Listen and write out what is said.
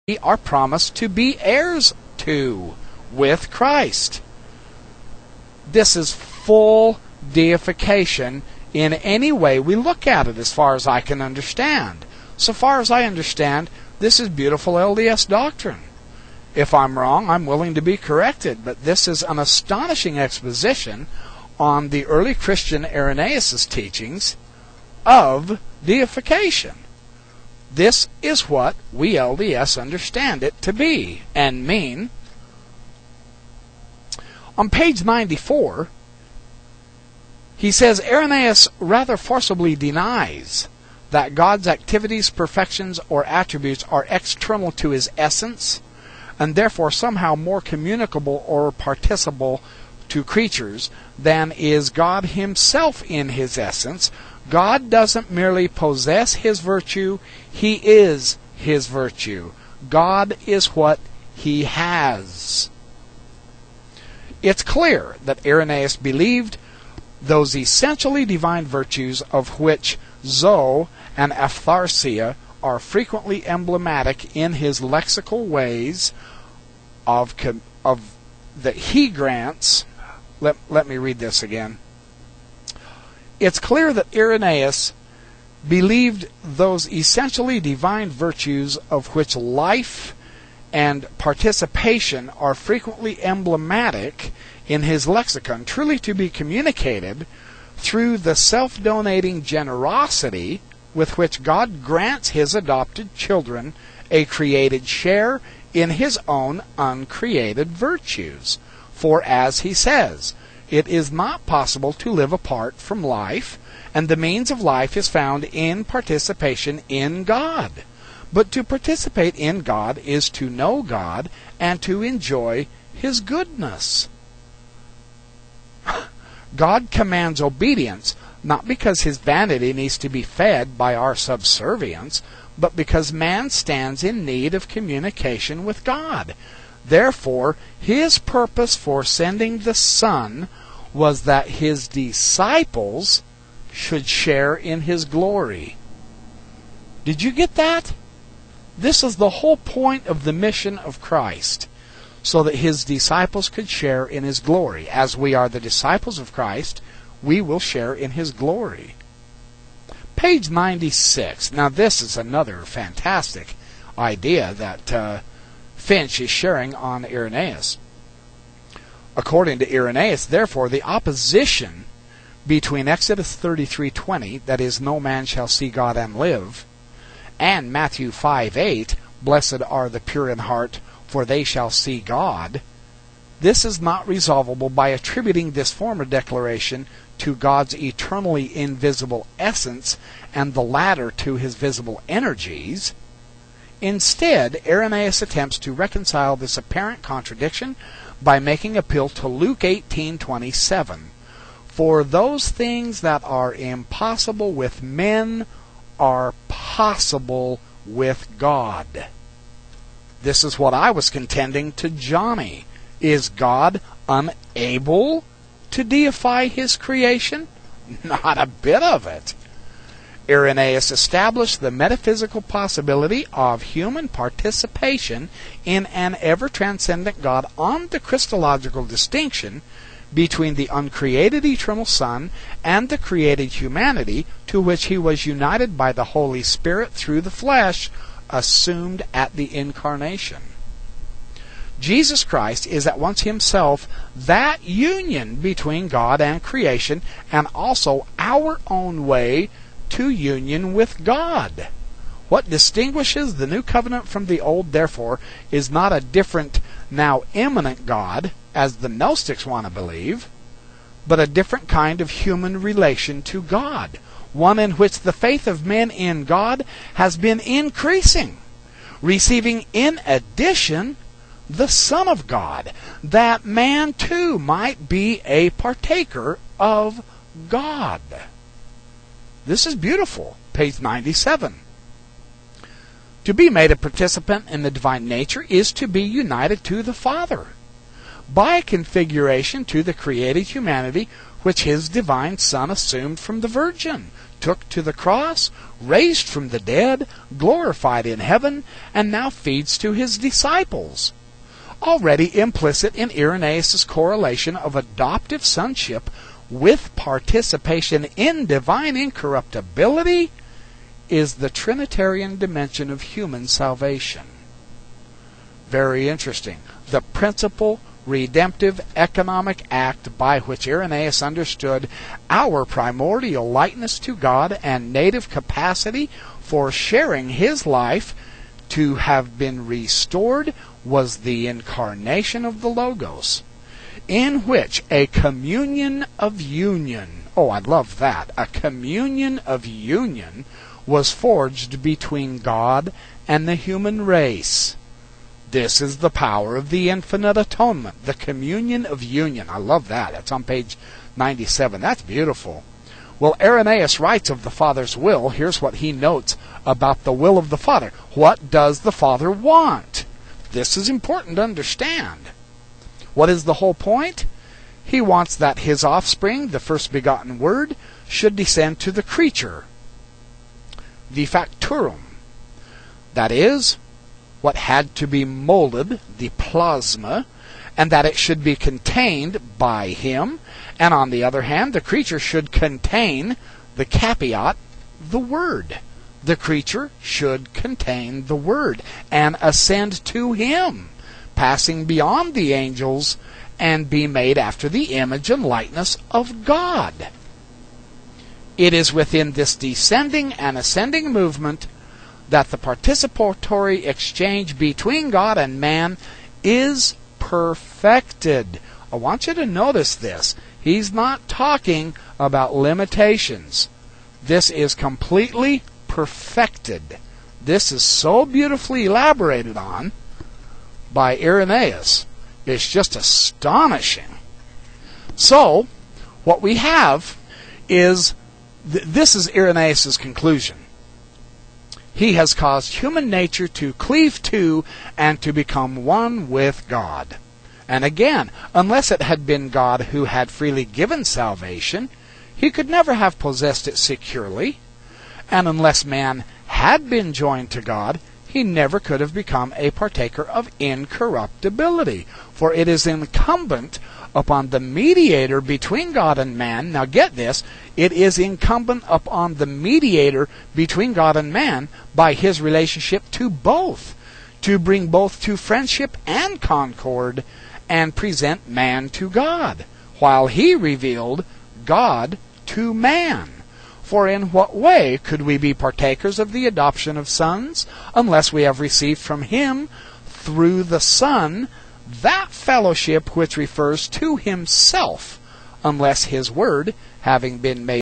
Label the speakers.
Speaker 1: we are promised to be heirs to with Christ. This is full deification in any way we look at it, as far as I can understand. So far as I understand, this is beautiful LDS doctrine. If I'm wrong, I'm willing to be corrected, but this is an astonishing exposition on the early Christian Irenaeus' teachings of deification. This is what we LDS understand it to be and mean. On page 94, he says, Irenaeus rather forcibly denies that God's activities, perfections, or attributes are external to his essence, and therefore somehow more communicable or participable to creatures than is God himself in his essence. God doesn't merely possess his virtue, he is his virtue. God is what he has. It's clear that Irenaeus believed those essentially divine virtues of which Zoe and Aphtharsia are frequently emblematic in his lexical ways of that he grants. Let me read this again. It's clear that Irenaeus believed those essentially divine virtues of which life and participation are frequently emblematic in his lexicon, truly to be communicated through the self-donating generosity with which God grants his adopted children a created share in his own uncreated virtues. For as he says, it is not possible to live apart from life, and the means of life is found in participation in God. But to participate in God is to know God and to enjoy his goodness. God commands obedience, not because his vanity needs to be fed by our subservience, but because man stands in need of communication with God. Therefore, his purpose for sending the Son was that his disciples should share in his glory. Did you get that? This is the whole point of the mission of Christ, so that his disciples could share in his glory. As we are the disciples of Christ, we will share in his glory. Page 96. Now this is another fantastic idea that Finch is sharing on Irenaeus. According to Irenaeus, therefore, the opposition between Exodus 33:20, that is, no man shall see God and live, and Matthew 5:8, blessed are the pure in heart, for they shall see God, this is not resolvable by attributing this former declaration to God's eternally invisible essence and the latter to his visible energies. Instead, Irenaeus attempts to reconcile this apparent contradiction by making appeal to Luke 18:27. For those things that are impossible with men are possible with God. This is what I was contending to Johnny. Is God unable to deify his creation? Not a bit of it. Irenaeus established the metaphysical possibility of human participation in an ever-transcendent God on the Christological distinction between the uncreated eternal Son and the created humanity to which he was united by the Holy Spirit through the flesh assumed at the incarnation. Jesus Christ is at once himself that union between God and creation, and also our own way to union with God. What distinguishes the new covenant from the old, therefore, is not a different, now immanent God, as the Gnostics want to believe, but a different kind of human relation to God, one in which the faith of men in God has been increasing, receiving in addition the Son of God, that man too might be a partaker of God. This is beautiful. Page 97. To be made a participant in the divine nature is to be united to the Father by configuration to the created humanity which his divine Son assumed from the Virgin, took to the cross, raised from the dead, glorified in heaven, and now feeds to his disciples. Already implicit in Irenaeus' correlation of adoptive sonship with participation in divine incorruptibility is the Trinitarian dimension of human salvation. Very interesting. The principal redemptive economic act by which Irenaeus understood our primordial likeness to God and native capacity for sharing his life to have been restored was the incarnation of the Logos, in which a communion of union, oh, I love that, a communion of union was forged between God and the human race. This is the power of the infinite atonement, the communion of union. I love that. It's on page 97. That's beautiful. Well, Irenaeus writes of the Father's will. Here's what he notes about the will of the Father. What does the Father want? This is important to understand. What is the whole point? He wants that his offspring, the first begotten Word, should descend to the creature, the factorum. That is, what had to be molded, the plasma, and that it should be contained by him, and on the other hand, the creature should contain the caveat, the Word. The creature should contain the Word and ascend to him, passing beyond the angels and be made after the image and likeness of God. It is within this descending and ascending movement that the participatory exchange between God and man is perfected. I want you to notice this. He's not talking about limitations. This is completely perfected. This is so beautifully elaborated on by Irenaeus. It's just astonishing. So, what we have is, this is Irenaeus' conclusion. He has caused human nature to cleave to and to become one with God. And again, unless it had been God who had freely given salvation, he could never have possessed it securely. And unless man had been joined to God, he never could have become a partaker of incorruptibility. For it is incumbent upon the mediator between God and man. Now get this, it is incumbent upon the mediator between God and man by his relationship to both, to bring both to friendship and concord and present man to God, while he revealed God to man. For in what way could we be partakers of the adoption of sons unless we have received from him through the Son that fellowship which refers to himself, unless his Word, having been made